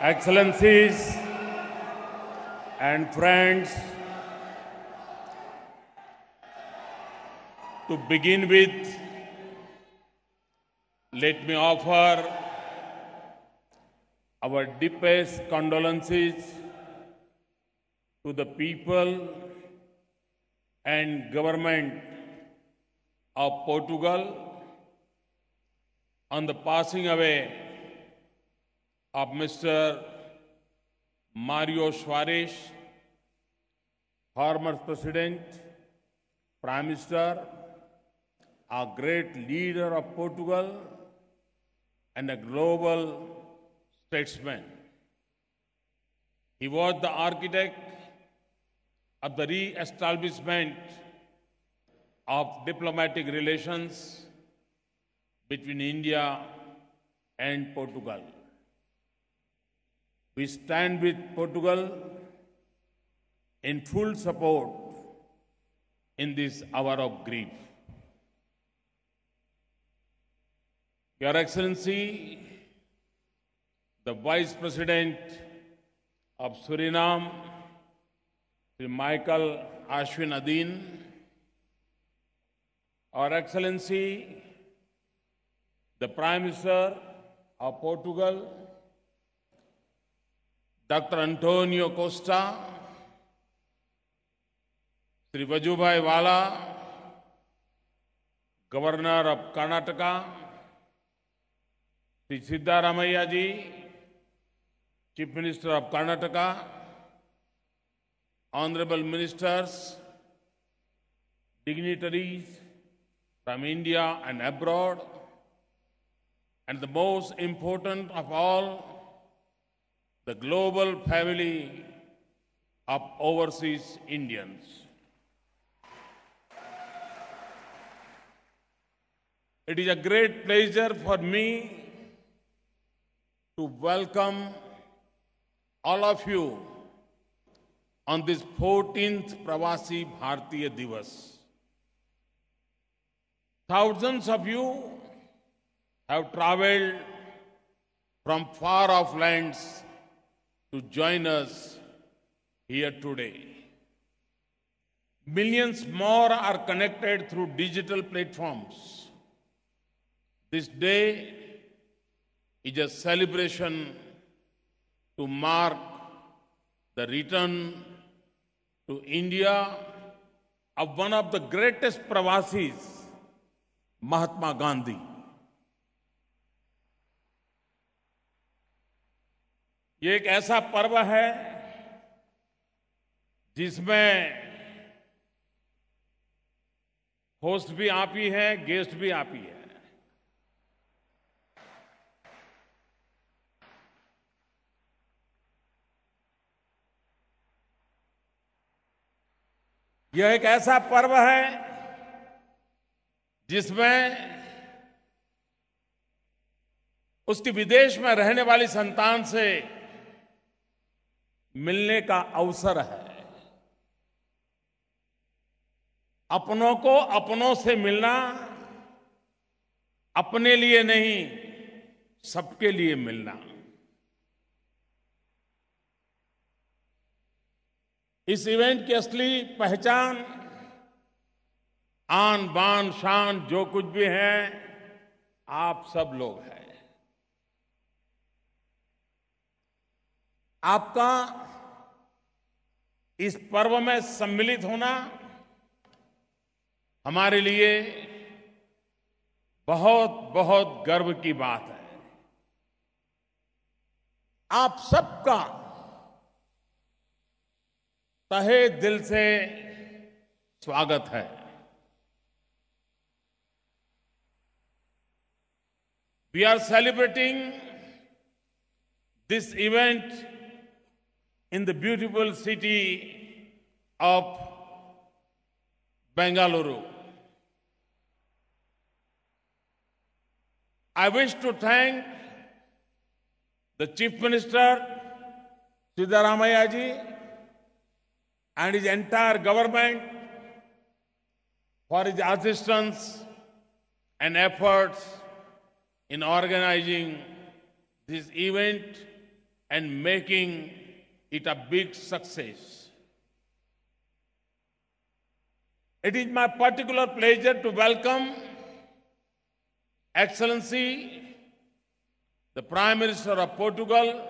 Excellencies and friends, to begin with, let me offer our deepest condolences to the people and government of Portugal on the passing away of Mr. Mario Soares, former President, Prime Minister, a great leader of Portugal, and a global statesman. He was the architect of the re-establishment of diplomatic relations between India and Portugal. We stand with Portugal in full support in this hour of grief. Your Excellency, the Vice President of Suriname, Sri Michael Ashwin Adin, Our Excellency, the Prime Minister of Portugal, Dr. Antonio Costa, Sri Vajubhai Vala, Governor of Karnataka, Sri Siddaramaiah ji, Chief Minister of Karnataka, Honorable Ministers, dignitaries from India and abroad, and the most important of all, the global family of overseas Indians. It is a great pleasure for me to welcome all of you on this 14th Pravasi Bharatiya Divas. Thousands of you have traveled from far-off lands to join us here today. Millions more are connected through digital platforms. This day is a celebration to mark the return to India of one of the greatest Pravasis, Mahatma Gandhi. ये एक ऐसा पर्व है जिसमें host भी आप ही हैं, guest भी आप ही हैं। यह एक ऐसा पर्व है जिसमें उसकी विदेश में रहने वाली संतान से मिलने का अवसर है। अपनों को अपनों से मिलना, अपने लिए नहीं, सबके लिए मिलना। इस इवेंट की असली पहचान आन बान शान जो कुछ भी है, आप सब लोग हैं। आपका इस पर्व में सम्मिलित होना हमारे लिए बहुत बहुत गर्व की बात है। आप सबका तहे दिल से स्वागत है। We are celebrating this event in the beautiful city of Bengaluru. I wish to thank the Chief Minister, Siddaramaiah ji, and his entire government for his assistance and efforts in organizing this event and making it a big success. It is my particular pleasure to welcome Excellency, the Prime Minister of Portugal,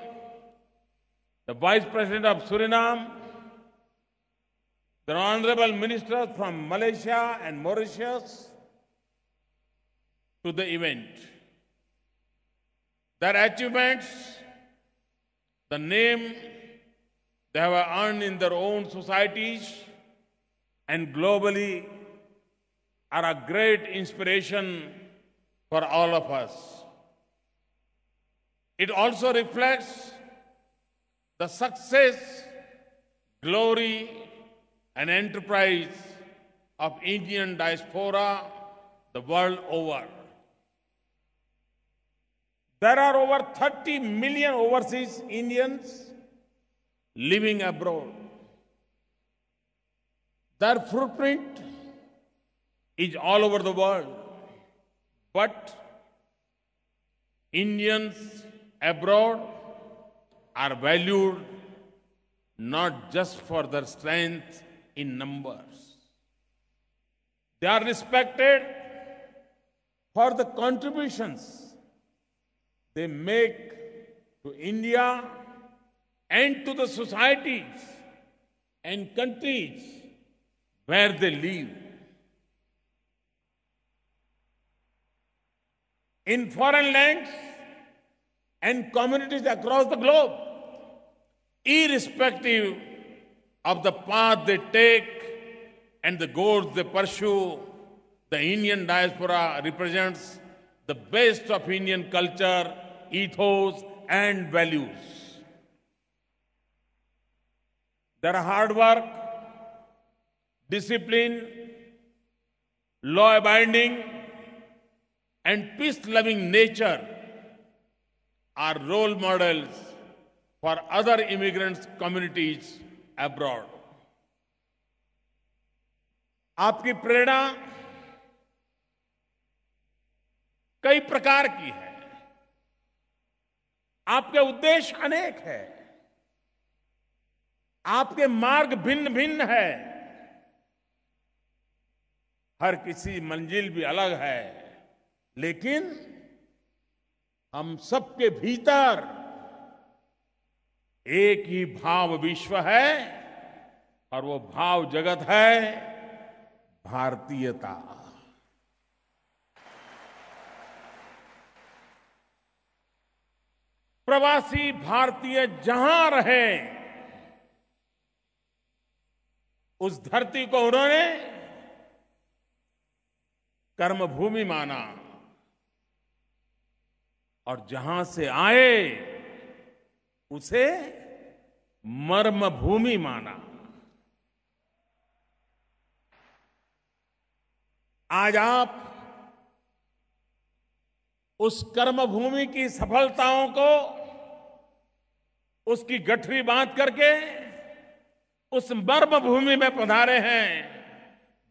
the Vice President of Suriname, the Honorable Ministers from Malaysia and Mauritius to the event. Their achievements, the name they have earned in their own societies and globally, are a great inspiration for all of us. It also reflects the success, glory, and enterprise of Indian diaspora the world over. There are over 30 million overseas Indians living abroad. Their footprint is all over the world. But Indians abroad are valued not just for their strength in numbers. They are respected for the contributions they make to India and to the societies and countries where they live. In foreign lands and communities across the globe, irrespective of the path they take and the goals they pursue, the Indian diaspora represents the best of Indian culture, ethos, and values. Their hard work, discipline, law-abiding, and peace-loving nature are role models for other immigrant communities abroad. आपकी प्रेरणा कई प्रकार की है, आपके उद्देश्य अनेक है, आपके मार्ग भिन्न भिन्न है, हर किसी मंजिल भी अलग है, लेकिन हम सबके भीतर एक ही भाव विश्व है और वो भाव जगत है भारतीयता। प्रवासी भारतीय जहां रहे, उस धरती को उन्होंने कर्मभूमि माना और जहां से आए उसे मर्म भूमि माना। आज आप उस कर्मभूमि की सफलताओं को, उसकी गठरी बांध करके उस मर्म भूमि में पधारे हैं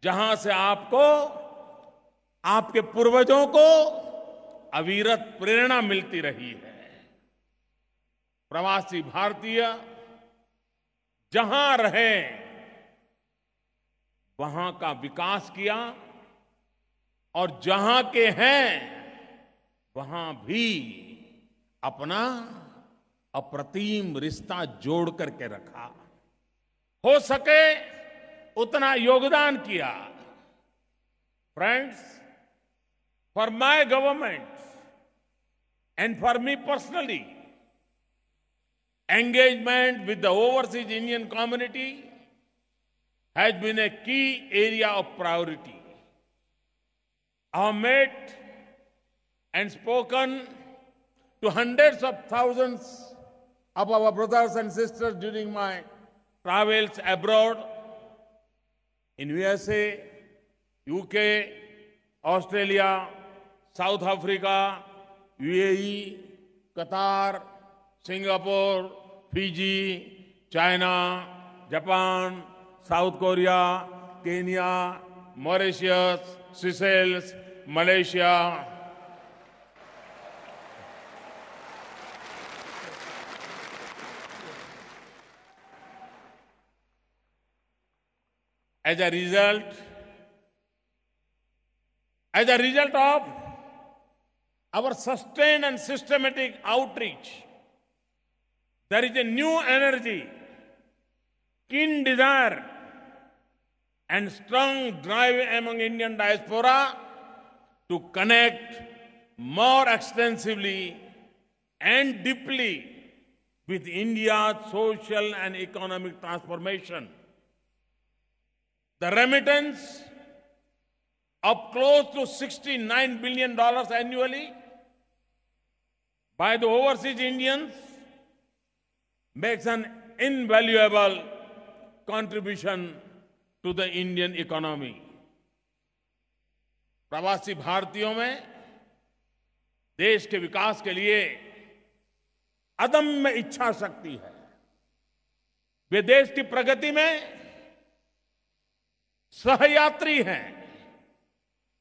जहां से आपको, आपके पूर्वजों को अविरत प्रेरणा मिलती रही है। प्रवासी भारतीय जहां रहे वहां का विकास किया और जहां के हैं वहां भी अपना अप्रतिम रिश्ता जोड़ करके रखा, हो सके उतना योगदान किया। Friends, for my government and for me personally, engagement with the overseas Indian community has been a key area of priority. I have met and spoken to hundreds of thousands of our brothers and sisters during my travels abroad in USA, UK, Australia, South Africa, UAE, Qatar, Singapore, Fiji, China, Japan, South Korea, Kenya, Mauritius, Seychelles, Malaysia. As a result, as a result of our sustained and systematic outreach, there is a new energy, keen desire, and strong drive among Indian diaspora to connect more extensively and deeply with India's social and economic transformation. The remittance of close to $69 billion annually by the overseas Indians makes an invaluable contribution to the Indian economy. प्रवासी भारतीयों में देश के विकास के लिए अदम्य इच्छा शक्ति है। वे देश की प्रगति में सहयात्री हैं,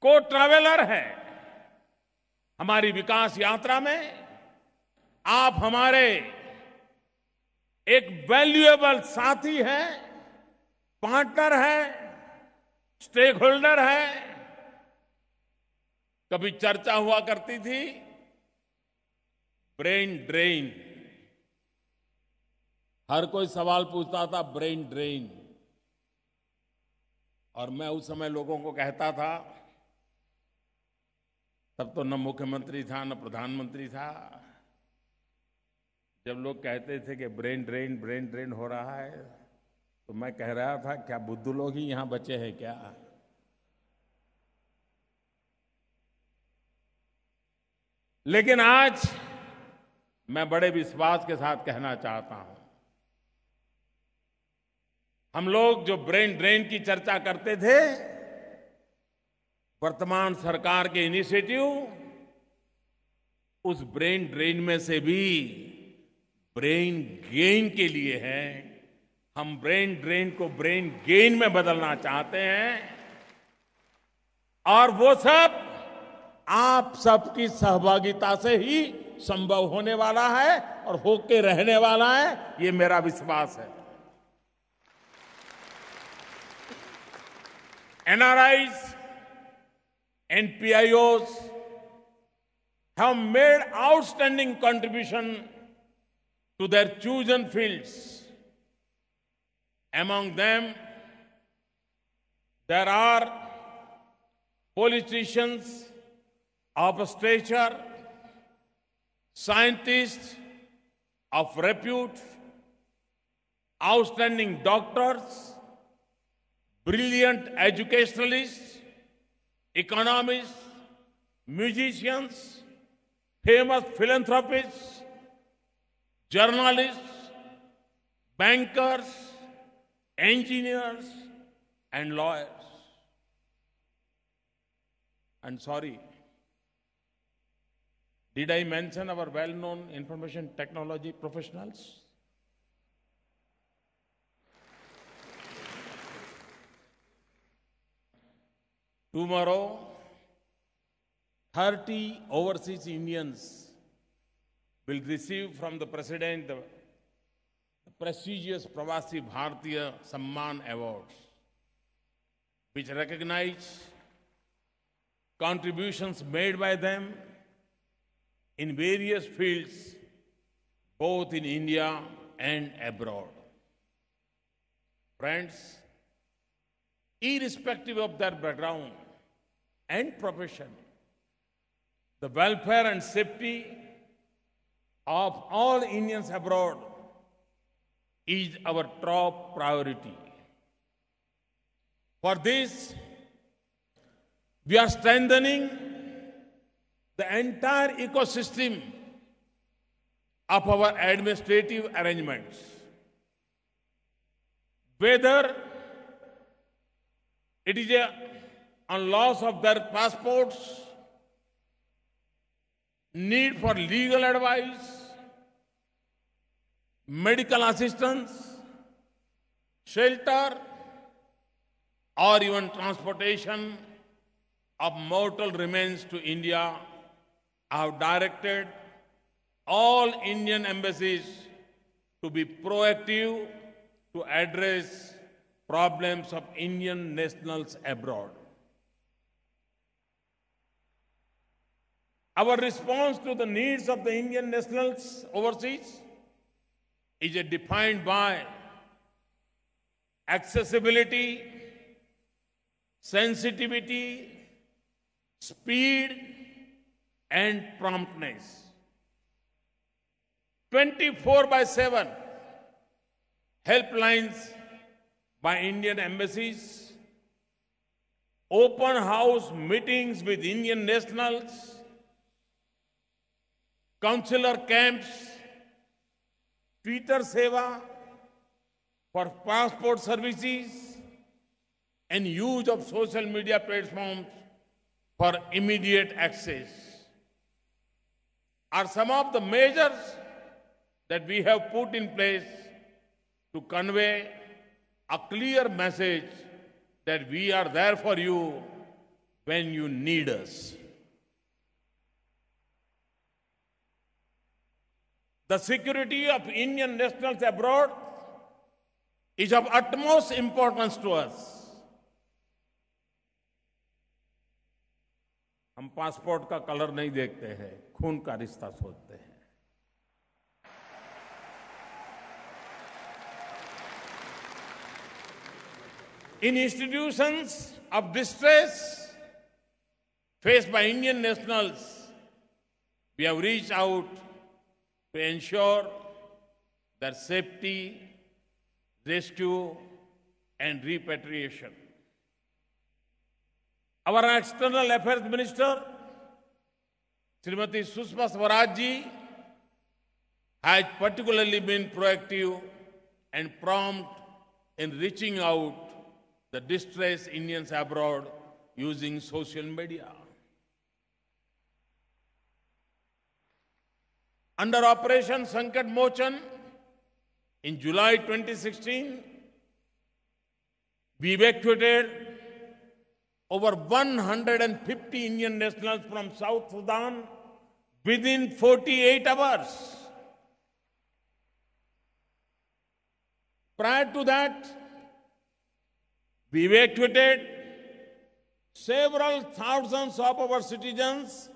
को ट्रैवलर हैं। हमारी विकास यात्रा में आप हमारे एक वैल्यूएबल साथी हैं, पार्टनर हैं, स्टेक होल्डर हैं। कभी चर्चा हुआ करती थी ब्रेन ड्रेन। हर कोई सवाल पूछता था ब्रेन ड्रेन, और मैं उस समय लोगों को कहता था, तब तो न मुख्यमंत्री था न प्रधानमंत्री था, जब लोग कहते थे कि ब्रेन ड्रेन हो रहा है, तो मैं कह रहा था क्या बुद्धू लोग ही यहां बचे हैं क्या? लेकिन आज मैं बड़े विश्वास के साथ कहना चाहता हूं, हम लोग जो ब्रेन ड्रेन की चर्चा करते थे, वर्तमान सरकार के इनिशिएटिव उस ब्रेन ड्रेन में से भी ब्रेन गेन के लिए है। हम ब्रेन ड्रेन को ब्रेन गेन में बदलना चाहते हैं, और वो सब आप सबकी सहभागिता से ही संभव होने वाला है और होके रहने वाला है, ये मेरा विश्वास है। NRIs, NPIOs have made outstanding contribution to their chosen fields. Among them, there are politicians of stature, scientists of repute, outstanding doctors, brilliant educationalists, economists, musicians, famous philanthropists, journalists, bankers, engineers, and lawyers. And sorry, did I mention our well-known information technology professionals? Tomorrow, 30 overseas Indians will receive from the President the prestigious Pravasi Bharatiya Samman Awards, which recognize contributions made by them in various fields, both in India and abroad. Friends, irrespective of their background and profession, the welfare and safety of all Indians abroad is our top priority. For this, we are strengthening the entire ecosystem of our administrative arrangements. Whether it is on loss of their passports, need for legal advice, medical assistance, shelter, or even transportation of mortal remains to India, I have directed all Indian embassies to be proactive to address problems of Indian nationals abroad. Our response to the needs of the Indian nationals overseas is defined by accessibility, sensitivity, speed, and promptness. 24/7 helplines by Indian embassies, open house meetings with Indian nationals, consular camps, Twitter Seva for passport services, and use of social media platforms for immediate access are some of the measures that we have put in place to convey a clear message that we are there for you when you need us. The security of Indian nationals abroad is of utmost importance to us. हम passport का colour नहीं देखते हैं, खून का रिश्ता सोचते हैं. In institutions of distress faced by Indian nationals, we have reached out to ensure their safety, rescue, and repatriation. Our External Affairs Minister, Srimati Sushma Swaraj ji, has particularly been proactive and prompt in reaching out the distressed Indians abroad using social media. Under Operation Sankat Mochan in July 2016, we evacuated over 150 Indian nationals from South Sudan within 48 hours. Prior to that, we evacuated several thousands of our citizens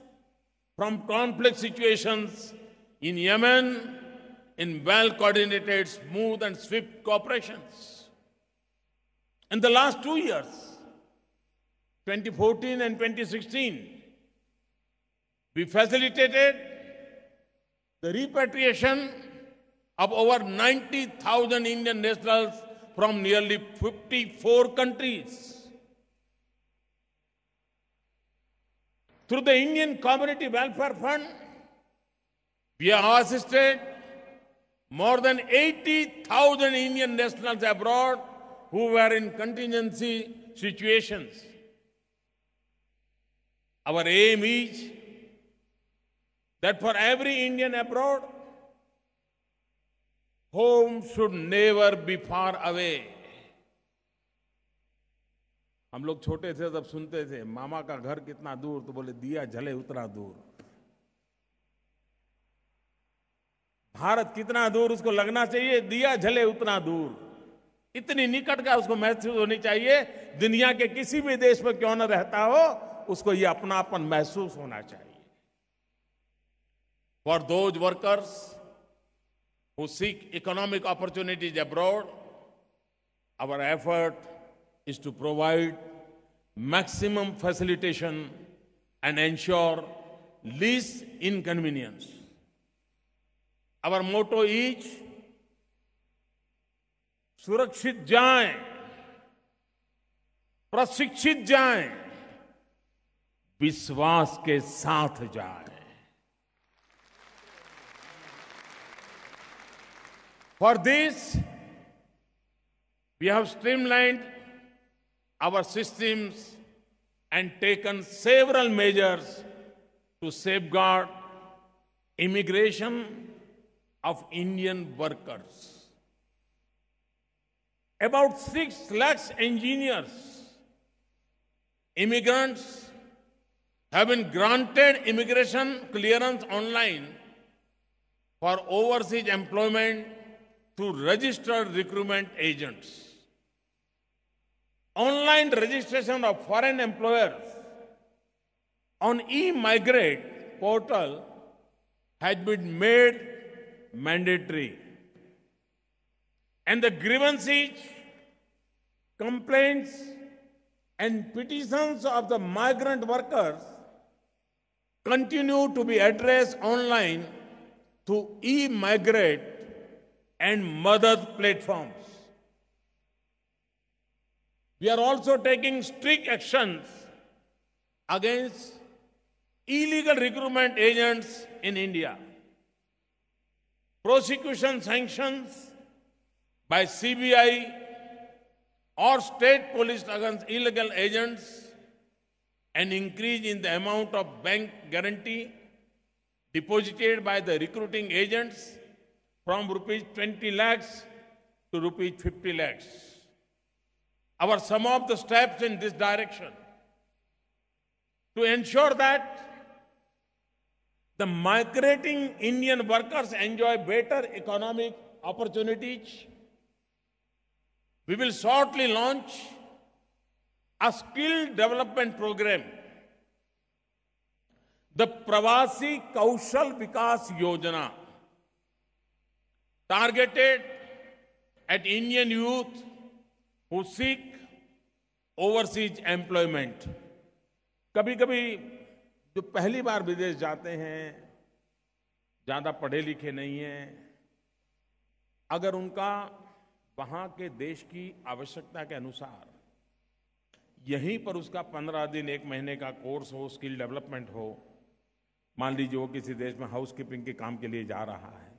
from conflict situations in Yemen in well-coordinated, smooth, and swift cooperations. In the last 2 years, 2014 and 2016, we facilitated the repatriation of over 90,000 Indian nationals from nearly 54 countries. Through the Indian Community Welfare Fund, we have assisted more than 80,000 Indian nationals abroad who were in contingency situations. Our aim is that for every Indian abroad, home should never be far away. हम लोग छोटे थे तब सुनते थे मामा का घर कितना दूर, तो बोले दिया जले उतना दूर. भारत कितना दूर उसको लगना चाहिए, दिया जले उतना दूर. इतनी निकट का उसको महसूस होनी चाहिए. दुनिया के किसी भी देश में क्यों न रहता हो, उसको ये अपनापन महसूस होना चाहिए. For those workers who seek economic opportunities abroad, our effort is to provide maximum facilitation and ensure least inconvenience. Our motto is सुरक्षित जाएं, प्रशिक्षित जाएं, विश्वास के साथ जाएं. For this, we have streamlined our systems and taken several measures to safeguard immigration of Indian workers. About 6 lakh engineers, immigrants have been granted immigration clearance online for overseas employment through registered recruitment agents. Online registration of foreign employers on e-migrate portal has been made mandatory. And the grievances, complaints, and petitions of the migrant workers continue to be addressed online through e-migrate and Madad platforms. We are also taking strict actions against illegal recruitment agents in India. Prosecution sanctions by CBI or state police against illegal agents, an increase in the amount of bank guarantee deposited by the recruiting agents from rupees 20 lakhs to rupees 50 lakhs. Some of the steps in this direction to ensure that the migrating Indian workers enjoy better economic opportunities. We will shortly launch a skill development program, the Pravasi Kaushal Vikas Yojana, targeted at Indian youth who seek overseas employment. कभी-कभी जो पहली बार विदेश जाते हैं, ज्यादा पढ़े लिखे नहीं हैं, अगर उनका वहां के देश की आवश्यकता के अनुसार यहीं पर उसका 15 दिन 1 महीने का कोर्स हो, स्किल डेवलपमेंट हो, मान लीजिए वो किसी देश में हाउसकीपिंग के काम के लिए जा रहा है,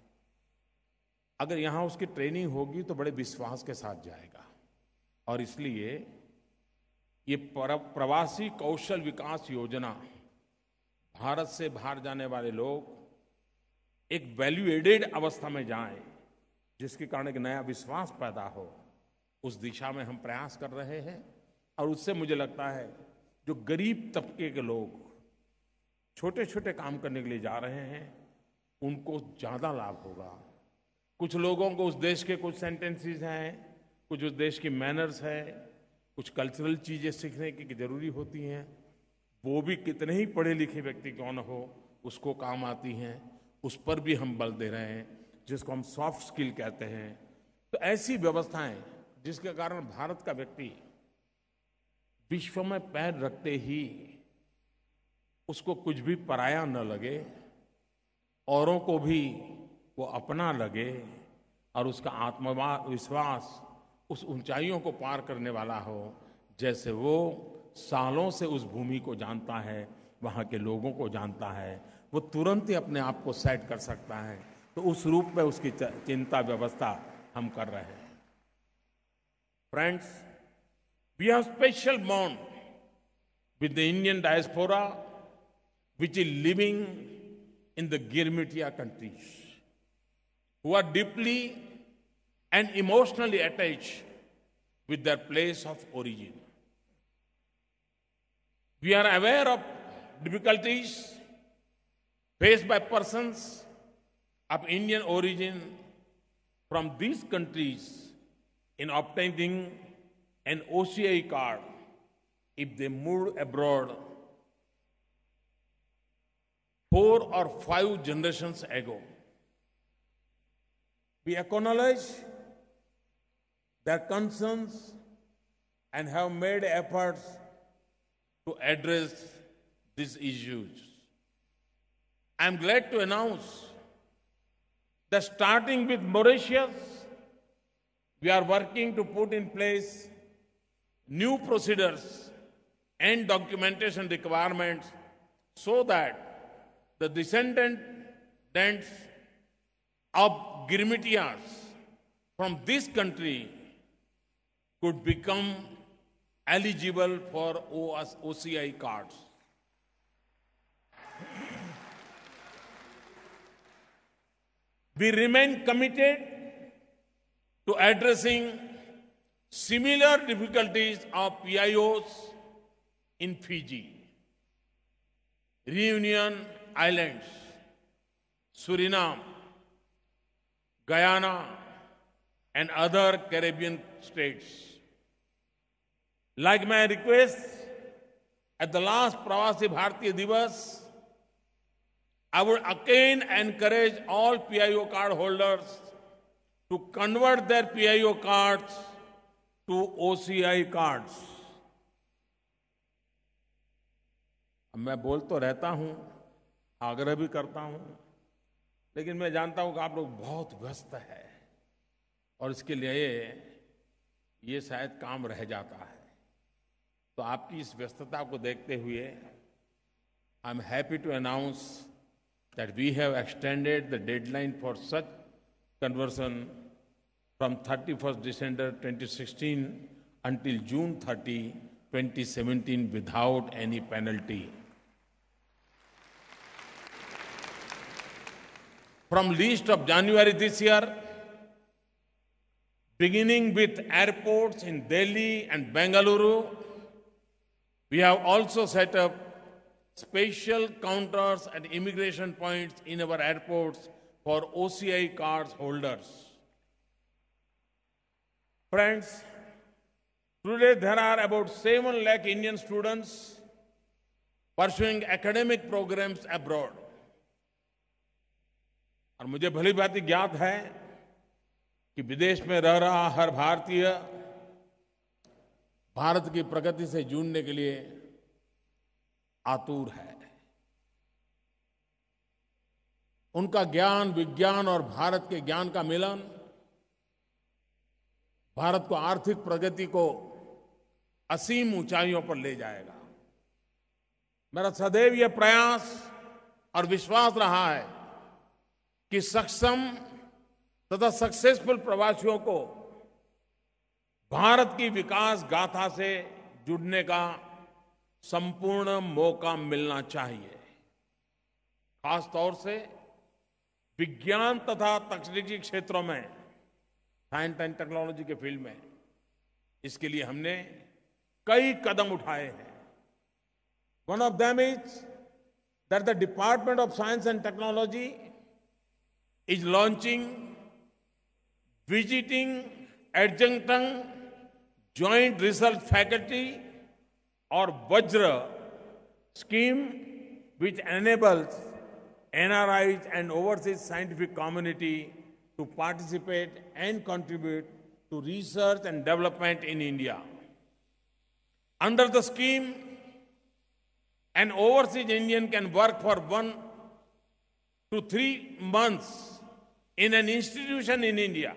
अगर यहां उसकी ट्रेनिंग होगी तो बड़े विश्वास के साथ जाएगा। और इसलिए ये प्रवासी कौशल विकास योजना, भारत से बाहर जाने वाले लोग एक वैल्यू एडेड अवस्था में जाएं, जिसके कारण एक नया विश्वास पैदा हो, उस दिशा में हम प्रयास कर रहे हैं। और उससे मुझे लगता है जो गरीब तबके के लोग छोटे छोटे काम करने के लिए जा रहे हैं, उनको ज्यादा लाभ होगा। कुछ लोगों को उस देश के कुछ सेंटेंसेस हैं, कुछ उस देश की मैनर्स है, कुछ कल्चरल चीजें सीखने की जरूरी होती हैं, वो भी कितने ही पढ़े लिखे व्यक्ति क्यों न हो, उसको काम आती हैं। उस पर भी हम बल दे रहे हैं, जिसको हम सॉफ्ट स्किल कहते हैं। तो ऐसी व्यवस्थाएं जिसके कारण भारत का व्यक्ति विश्व में पैर रखते ही उसको कुछ भी पराया न लगे, औरों को भी वो अपना लगे, और उसका आत्मविश्वास उस ऊंचाइयों को पार करने वाला हो, जैसे वो सालों से उस भूमि को जानता है, वहां के लोगों को जानता है, वो तुरंत ही अपने आप को सेट कर सकता है। तो उस रूप में उसकी चिंता व्यवस्था हम कर रहे हैं। Friends, we have special bond with the Indian diaspora which is living in the Girmitia countries, who are deeply and emotionally attached with their place of origin. We are aware of difficulties faced by persons of Indian origin from these countries in obtaining an OCI card if they moved abroad 4 or 5 generations ago. We acknowledge their concerns and have made efforts to address these issues. I am glad to announce that starting with Mauritius, we are working to put in place new procedures and documentation requirements so that the descendants of Girmitias from this country could become eligible for OCI cards. We remain committed to addressing similar difficulties of PIOs in Fiji, Reunion Islands, Suriname, Guyana, and other Caribbean states. Like my request at the last Pravasi Bharatiya Divas, I would again encourage all PIO card holders to convert their PIO cards to OCI cards. मैं बोल तो रहता हूं, आग्रह भी करता हूं, लेकिन मैं जानता हूं कि आप लोग बहुत व्यस्त हैं और इसके लिए ये शायद काम रह जाता है। तो आपकी इस व्यस्तता को देखते हुए I am happy to announce that we have extended the deadline for such conversion from 31st December 2016 until June 30, 2017 without any penalty. From least of January this year, beginning with airports in Delhi and Bengaluru, we have also set up special counters and immigration points in our airports for OCI cards holders. Friends, today there are about 7 lakh Indian students pursuing academic programs abroad. और मुझे भली भांति ज्ञात है कि विदेश में रह रहा हर भारतीय भारत की प्रगति से जुड़ने के लिए आतुर है। उनका ज्ञान, विज्ञान और भारत के ज्ञान का मिलन भारत को आर्थिक प्रगति को असीम ऊंचाइयों पर ले जाएगा। मेरा सदैव यह प्रयास और विश्वास रहा है कि सक्षम तथा सक्सेसफुल प्रवासियों को भारत की विकास गाथा से जुड़ने का संपूर्ण मौका मिलना चाहिए। खास तौर से विज्ञान तथा तकनीकी क्षेत्रों में, साइंस एंड टेक्नोलॉजी के फील्ड में, इसके लिए हमने कई कदम उठाए हैं। One of them is that the Department of Science and Technology is launching visiting adjunct joint research faculty or Vajra scheme, which enables NRIs and overseas scientific community to participate and contribute to research and development in India. Under the scheme, an overseas Indian can work for 1 to 3 months in an institution in India,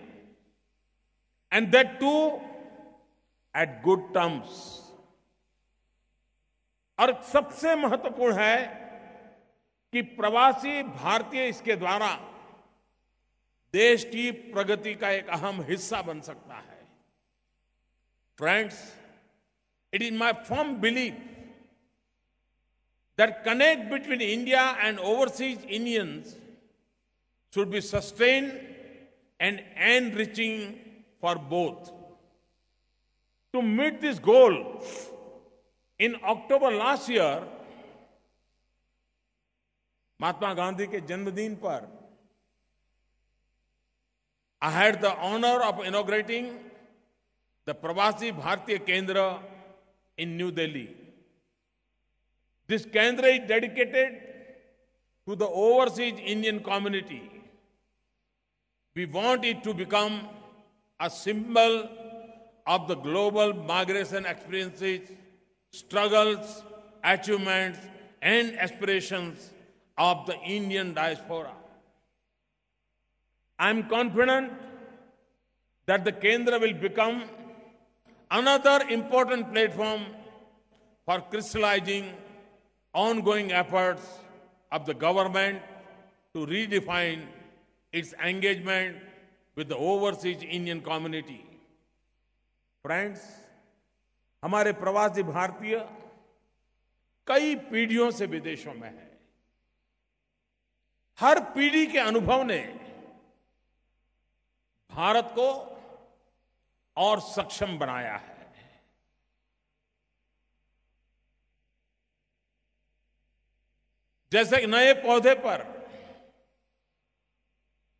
and that too at good terms. और सबसे महत्वपूर्ण है कि प्रवासी भारतीय इसके द्वारा देश की प्रगति का एक अहम हिस्सा बन सकता है। Friends, it is my firm belief that connect between India and overseas Indians should be sustained and enriching for both. To meet this goal, in October last year, Mahatma Gandhi के जन्मदिन पर I had the honor of inaugurating the Pravasi Bharatiya Kendra in New Delhi. This Kendra is dedicated to the overseas Indian community. We want it to become a symbol of the global migration experiences, struggles, achievements, and aspirations of the Indian diaspora. I am confident that the Kendra will become another important platform for crystallizing ongoing efforts of the government to redefine its engagement with the overseas Indian community. Friends, हमारे प्रवासी भारतीय कई पीढ़ियों से विदेशों में हैं। हर पीढ़ी के अनुभव ने भारत को और सक्षम बनाया है। जैसे एक नए पौधे पर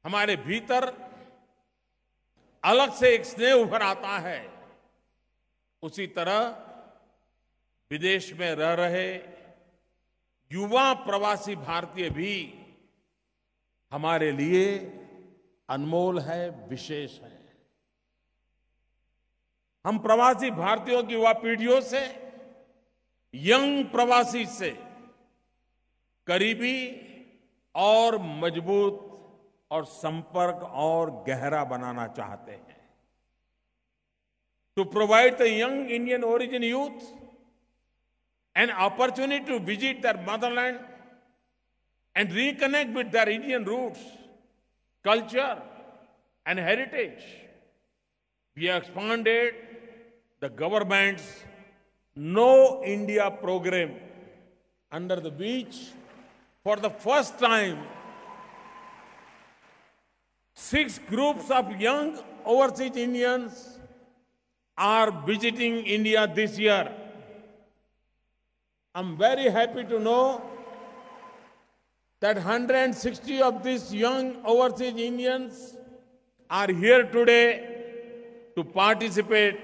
हमारे भीतर अलग से एक स्नेह उभर आता है, उसी तरह विदेश में रह रहे युवा प्रवासी भारतीय भी हमारे लिए अनमोल है, विशेष है। हम प्रवासी भारतीयों की युवा पीढ़ियों से, यंग प्रवासी से करीबी और मजबूत और संपर्क और गहरा बनाना चाहते हैं। To provide the young Indian origin youth an opportunity to visit their motherland and reconnect with their Indian roots, culture, and heritage, we have expanded the government's Know India program, under which, for the first time, 6 groups of young overseas Indians are visiting India this year. I'm very happy to know that 160 of these young overseas Indians are here today to participate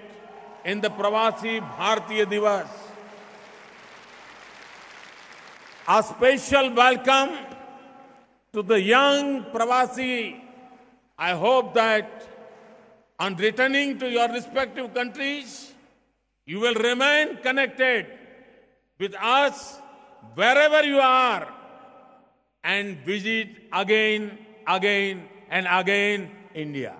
in the Pravasi Bharatiya Divas. A special welcome to the young Pravasi. I hope that on returning to your respective countries, you will remain connected with us wherever you are and visit again and again India.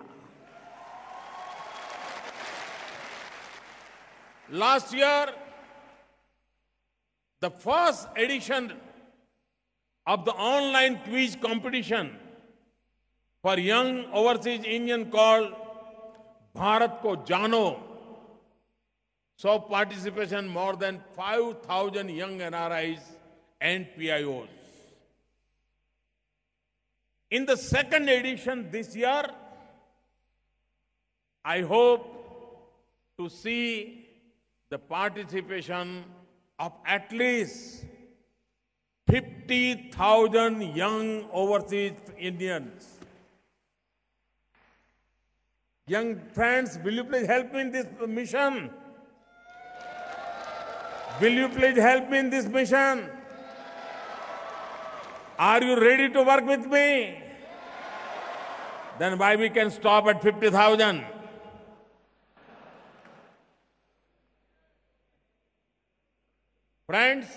Last year, the first edition of the online quiz competition for young overseas Indian called Bharat Ko Jano saw participation more than 5,000 young NRIs and PIOs. In the second edition this year, I hope to see the participation of at least 50,000 young overseas Indians. Young friends, will you please help me in this mission? Will you please help me in this mission? Are you ready to work with me? Then why we can stop at 50,000? Friends,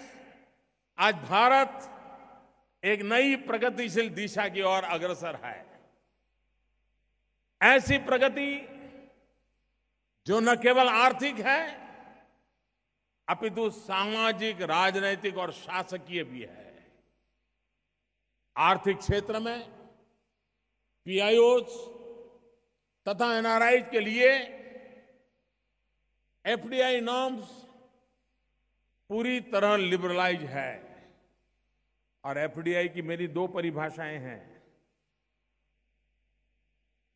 आज भारत एक नई प्रगतिशील दिशा की ओर अग्रसर है। ऐसी प्रगति जो न केवल आर्थिक है, अपितु सामाजिक, राजनैतिक और शासकीय भी है। आर्थिक क्षेत्र में पीआईओज तथा एनआरआई के लिए एफडीआई नॉर्म्स पूरी तरह लिबरलाइज है। और एफडीआई की मेरी 2 परिभाषाएं हैं।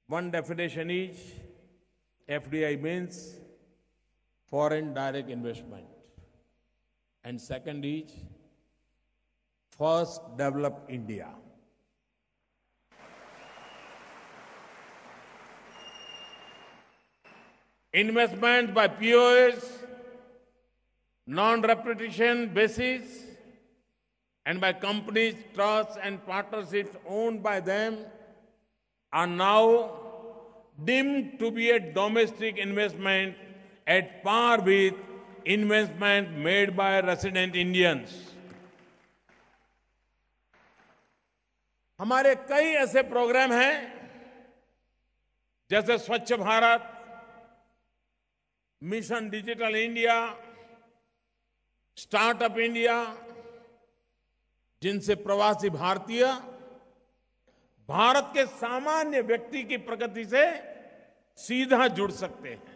One definition is FDI means foreign direct investment, and second is first develop India. Investment by POS, non-repetition basis, and by companies, trusts and partnerships owned by them are now deemed to be a domestic investment at par with investment made by resident Indians. हमारे कई ऐसे programme हैं, जैसे स्वच्छ Bharat, mission digital India, startup India, जिनसे प्रवासी भारतीय भारत के सामान्य व्यक्ति की प्रगति से सीधा जुड़ सकते हैं।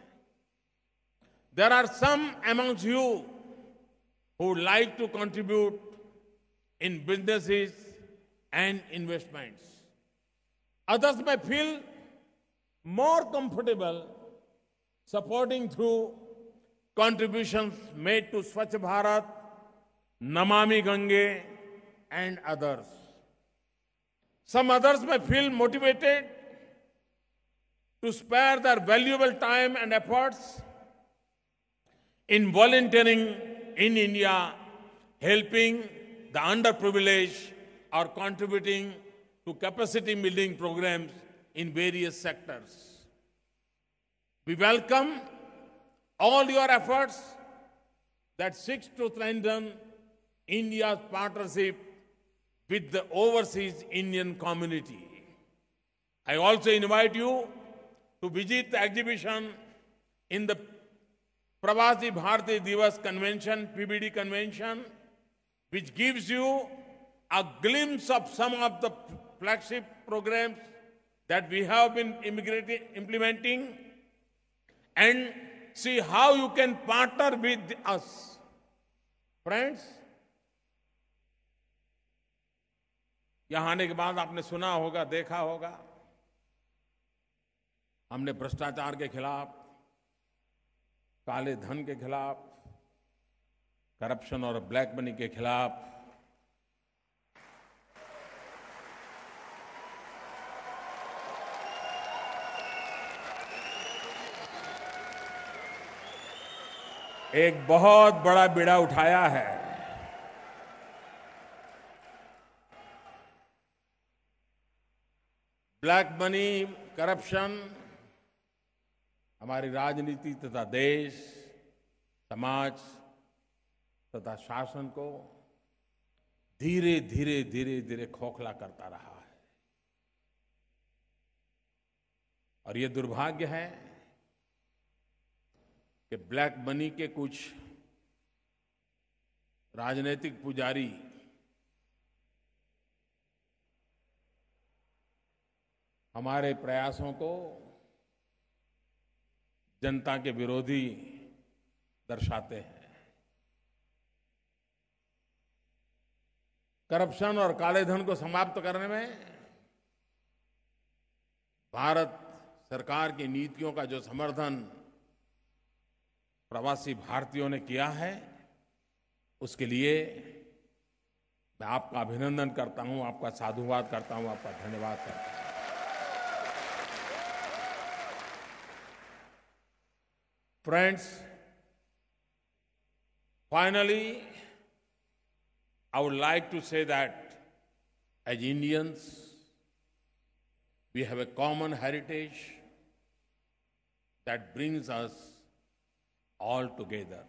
There are some amongst you who would like to contribute in businesses and investments. Others may feel more comfortable supporting through contributions made to Swachh Bharat, Namami Gange, and others. Some others may feel motivated to spare their valuable time and efforts in volunteering in India, helping the underprivileged or contributing to capacity building programs in various sectors. We welcome all your efforts that seek to strengthen India's partnership with the overseas Indian community. I also invite you to visit the exhibition in the Pravasi Bharati Divas Convention, PBD Convention, which gives you a glimpse of some of the flagship programs that we have been implementing, and see how you can partner with us. Friends, यहां आने के बाद आपने सुना होगा, देखा होगा, हमने भ्रष्टाचार के खिलाफ, काले धन के खिलाफ, करप्शन और ब्लैक मनी के खिलाफ एक बहुत बड़ा बीड़ा उठाया है। ब्लैक मनी, करप्शन हमारी राजनीति तथा देश, समाज तथा शासन को धीरे धीरे धीरे धीरे खोखला करता रहा है। और ये दुर्भाग्य है कि ब्लैक मनी के कुछ राजनीतिक पुजारी हमारे प्रयासों को जनता के विरोधी दर्शाते हैं। करप्शन और काले धन को समाप्त करने में भारत सरकार की नीतियों का जो समर्थन प्रवासी भारतीयों ने किया है, उसके लिए मैं आपका अभिनंदन करता हूं, आपका साधुवाद करता हूं, आपका धन्यवाद करता हूं। Friends, finally, I would like to say that as Indians, we have a common heritage that brings us all together.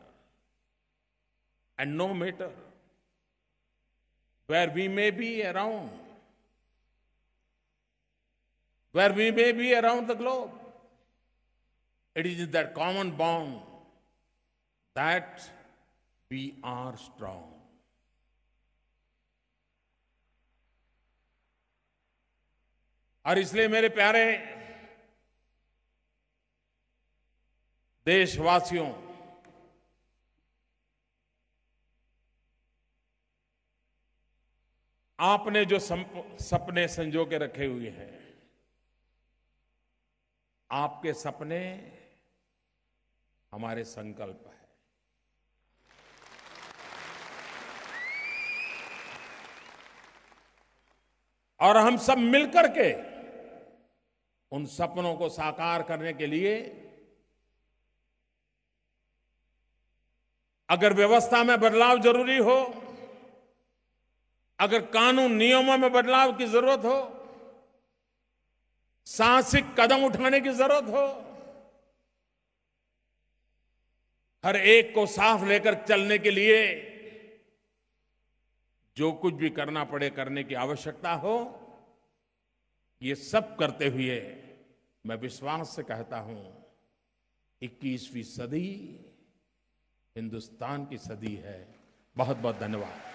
And no matter where we may be around, the globe, it is that common bond that we are strong. और इसलिए मेरे प्यारे देशवासियों, आपने जो सपने संजो के रखे हुए हैं, आपके सपने हमारे संकल्प है। और हम सब मिलकर के उन सपनों को साकार करने के लिए अगर व्यवस्था में बदलाव जरूरी हो, अगर कानून नियमों में बदलाव की जरूरत हो, साहसिक कदम उठाने की जरूरत हो, हर एक को साथ लेकर चलने के लिए जो कुछ भी करना पड़े करने की आवश्यकता हो, ये सब करते हुए मैं विश्वास से कहता हूं 21वीं सदी हिंदुस्तान की सदी है। बहुत बहुत धन्यवाद।